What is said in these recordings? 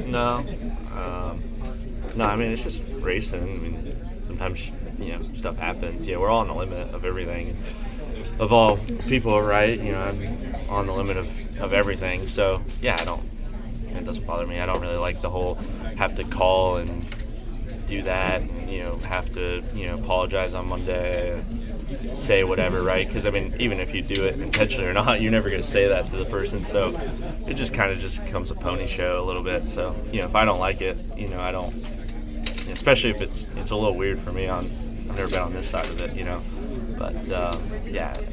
No. No, I mean, it's just racing. I mean, sometimes, stuff happens. We're all on the limit of everything. Of all people, right? I'm on the limit of everything. So, it doesn't bother me. I don't really like the whole have to call and do that, have to, apologize on Monday, say whatever, right? Because, I mean, even if you do it intentionally or not, you're never going to say that to the person. So it just kind of just becomes a pony show a little bit. So, if I don't like it, I don't, especially if it's a little weird for me. I've never been on this side of it, But, I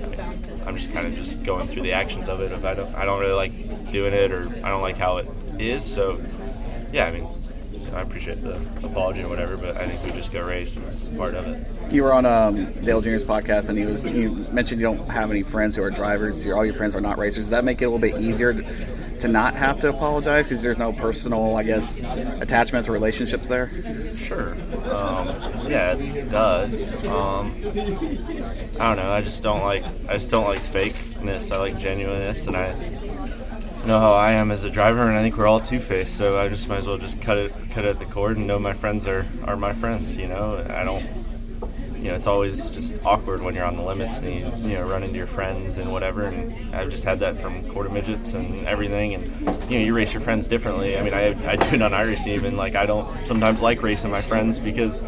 mean, I'm just kind of just going through the actions of it. If I don't really like doing it, or I don't like how it is. So, I mean, I appreciate the apology or whatever, but I think we just go race. It's part of it. You were on Dale Jr.'s podcast, and you mentioned you don't have any friends who are drivers. All your friends are not racers. Does that make it a little bit easier to not have to apologize because there's no personal, I guess, attachments or relationships there? Sure. It does. I don't know. I just don't like fakeness. I like genuineness, and I know how I am as a driver, and I think we're all two-faced. So I just might as well just cut it at the cord and know my friends are my friends. I don't. It's always just awkward when you're on the limits and you run into your friends and whatever. And I've just had that from quarter midgets and everything. And you race your friends differently. I mean, I do it on iRacing even. Like, I don't sometimes like racing my friends because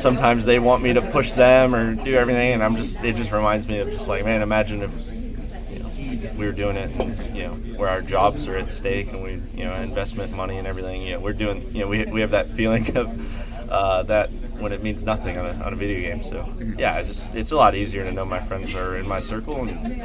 sometimes they want me to push them or do everything, and it just reminds me of just like, man, imagine if we were doing it and where our jobs are at stake and we investment money and everything. We're doing we have that feeling of that when it means nothing on a video game. So it's a lot easier to know my friends are in my circle, and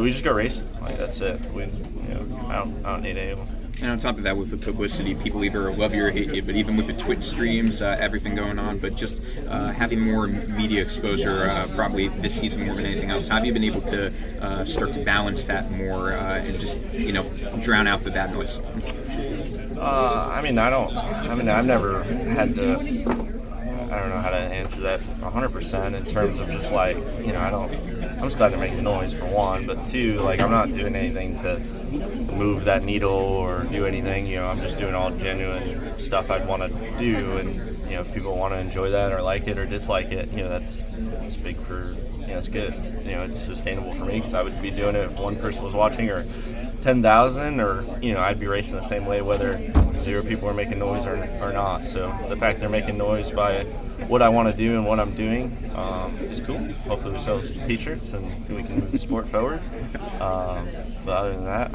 we just go racing. Like, that's it. I don't need anyone. And on top of that, with the publicity, people either love you or hate you. But even with the Twitch streams, everything going on, but just having more media exposure, probably this season more than anything else, have you been able to start to balance that more and just drown out the bad noise? I've never had to. I don't know how to answer that 100% in terms of just like, I'm just glad they're making noise for one, but two, like, I'm not doing anything to move that needle or do anything. I'm just doing all genuine stuff I'd want to do, and if people want to enjoy that or like it or dislike it, that's big for, it's good. It's sustainable for me because I would be doing it if one person was watching or 10,000, or I'd be racing the same way whether 0 people are making noise or not. So the fact they're making noise by what I want to do and what I'm doing is cool. Hopefully we sell t-shirts and we can move the sport forward. But other than that,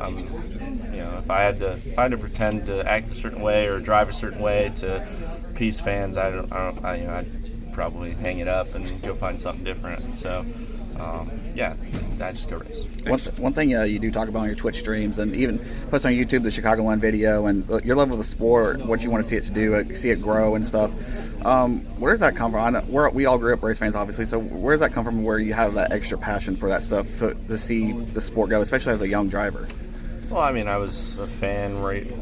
if I had to pretend to act a certain way or drive a certain way to appease fans, I'd probably hang it up and go find something different. So. I just go race. One thing you do talk about on your Twitch streams and even post on YouTube the Chicagoland video and your level of the sport, what you want to see it to do, see it grow and stuff. Where does that come from? We all grew up race fans, obviously. So where does that come from? Where you have that extra passion for that stuff to see the sport go, especially as a young driver? Well, I mean, I was a fan right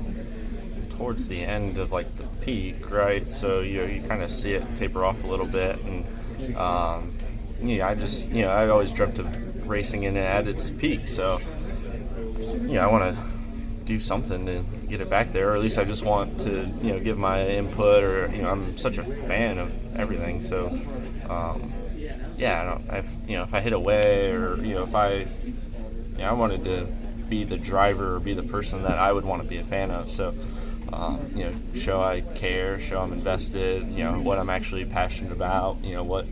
towards the end of like the peak, right? So you kind of see it taper off a little bit, and I always dreamt of racing in it at its peak. So, I want to do something to get it back there, or at least I just want to, give my input, or, I'm such a fan of everything. So, if I hit away, or, if I wanted to be the driver or be the person that I would want to be a fan of. So, show I care, show I'm invested, what I'm actually passionate about, what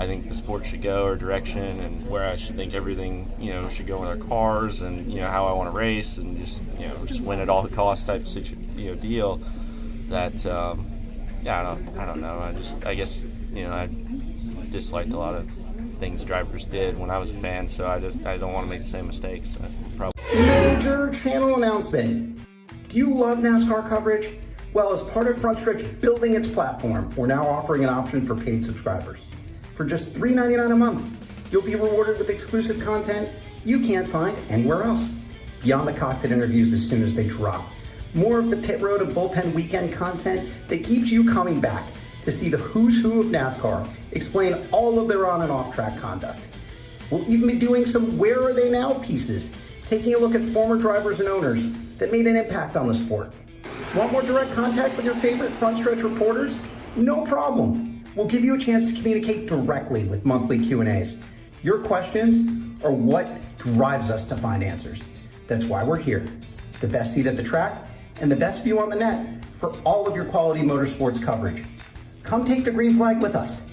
I think the sport should go or direction, and where I should think everything, should go in our cars, and, how I want to race, and just win at all costs type of deal. That, I don't know. I guess, I disliked a lot of things drivers did when I was a fan, so I don't want to make the same mistakes. Major channel announcement. Do you love NASCAR coverage? Well, as part of Frontstretch building its platform, we're now offering an option for paid subscribers. For just $3.99 a month, you'll be rewarded with exclusive content you can't find anywhere else. Beyond the cockpit interviews as soon as they drop. More of the pit road and bullpen weekend content that keeps you coming back to see the who's who of NASCAR explain all of their on and off track conduct. We'll even be doing some Where Are They Now pieces, taking a look at former drivers and owners that made an impact on the sport. Want more direct contact with your favorite Frontstretch reporters? No problem. We'll give you a chance to communicate directly with monthly Q&As. Your questions are what drives us to find answers. That's why we're here. The best seat at the track and the best view on the net for all of your quality motorsports coverage. Come take the green flag with us.